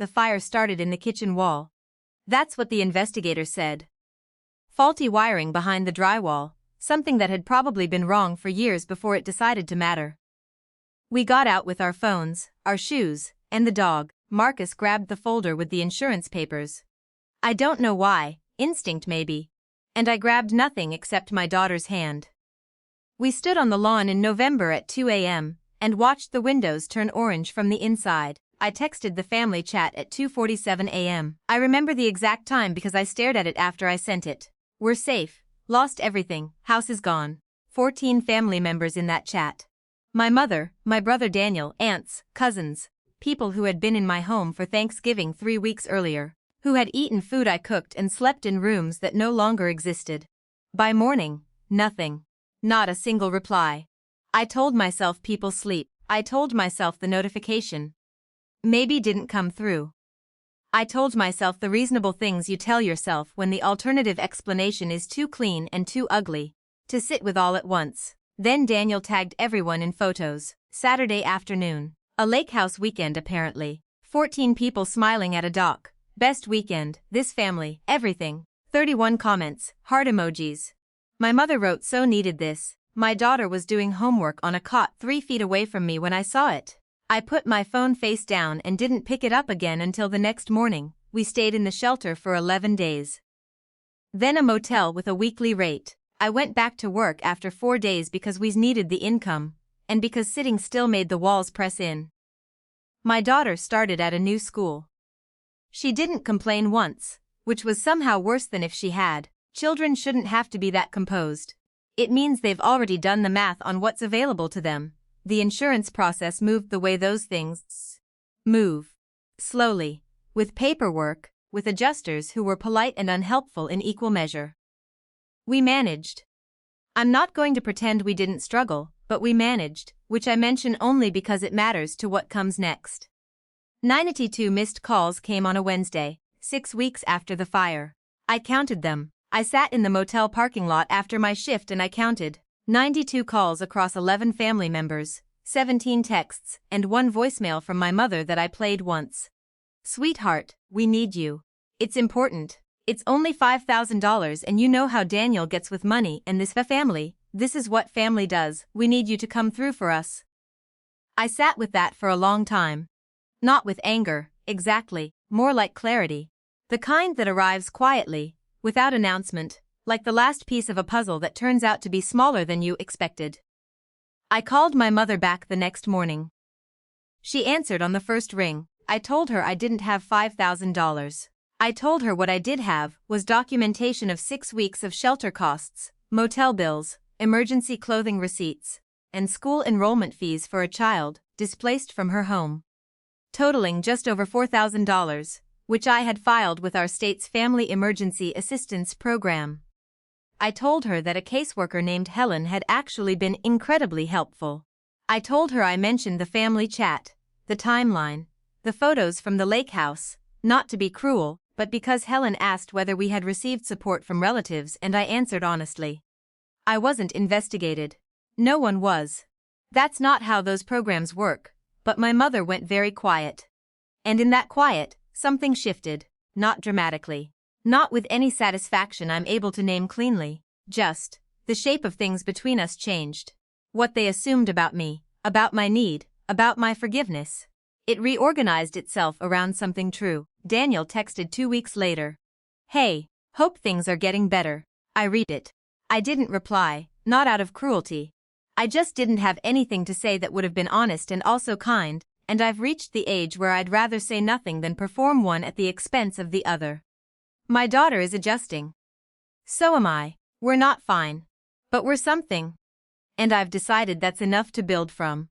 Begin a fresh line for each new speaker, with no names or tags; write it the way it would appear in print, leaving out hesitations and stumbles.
the fire started in the kitchen wall. That's what the investigator said. Faulty wiring behind the drywall, something that had probably been wrong for years before it decided to matter. We got out with our phones, our shoes, and the dog. Marcus grabbed the folder with the insurance papers. I don't know why, instinct maybe. And I grabbed nothing except my daughter's hand. We stood on the lawn in November at 2 a.m. and watched the windows turn orange from the inside. I texted the family chat at 2:47 a.m. I remember the exact time because I stared at it after I sent it. We're safe, lost everything, house is gone. 14 family members in that chat. My mother, my brother Daniel, aunts, cousins, people who had been in my home for Thanksgiving 3 weeks earlier, who had eaten food I cooked and slept in rooms that no longer existed. By morning, nothing. Not a single reply. I told myself people sleep. I told myself the notification maybe didn't come through. I told myself the reasonable things you tell yourself when the alternative explanation is too clean and too ugly to sit with all at once. Then Daniel tagged everyone in photos. Saturday afternoon. A lake house weekend apparently. 14 people smiling at a dock. Best weekend, this family, everything. 31 comments, heart emojis. My mother wrote so needed this. My daughter was doing homework on a cot 3 feet away from me when I saw it. I put my phone face down and didn't pick it up again until the next morning. We stayed in the shelter for 11 days. Then a motel with a weekly rate. I went back to work after 4 days because we needed the income, and because sitting still made the walls press in. My daughter started at a new school. She didn't complain once, which was somehow worse than if she had. Children shouldn't have to be that composed. It means they've already done the math on what's available to them. The insurance process moved the way those things move. Slowly, with paperwork, with adjusters who were polite and unhelpful in equal measure. We managed. I'm not going to pretend we didn't struggle, but we managed, which I mention only because it matters to what comes next. 92 missed calls came on a Wednesday, 6 weeks after the fire. I counted them. I sat in the motel parking lot after my shift and I counted 92 calls across 11 family members, 17 texts, and 1 voicemail from my mother that I played once. Sweetheart, we need you. It's important. It's only $5,000 and you know how Daniel gets with money and this family. This is what family does. We need you to come through for us. I sat with that for a long time. Not with anger, exactly, more like clarity. The kind that arrives quietly, without announcement, like the last piece of a puzzle that turns out to be smaller than you expected. I called my mother back the next morning. She answered on the first ring. I told her I didn't have $5,000. I told her what I did have was documentation of 6 weeks of shelter costs, motel bills, emergency clothing receipts, and school enrollment fees for a child displaced from her home, totaling just over $4,000, which I had filed with our state's Family Emergency Assistance Program. I told her that a caseworker named Helen had actually been incredibly helpful. I told her I mentioned the family chat, the timeline, the photos from the lake house, not to be cruel, but because Helen asked whether we had received support from relatives and I answered honestly. I wasn't investigated. No one was. That's not how those programs work, but my mother went very quiet. And in that quiet, something shifted, not dramatically. Not with any satisfaction I'm able to name cleanly, just, the shape of things between us changed. What they assumed about me, about my need, about my forgiveness. It reorganized itself around something true. Daniel texted 2 weeks later. Hey, hope things are getting better. I read it. I didn't reply, not out of cruelty. I just didn't have anything to say that would have been honest and also kind, and I've reached the age where I'd rather say nothing than perform one at the expense of the other. My daughter is adjusting. So am I. We're not fine. But we're something. And I've decided that's enough to build from.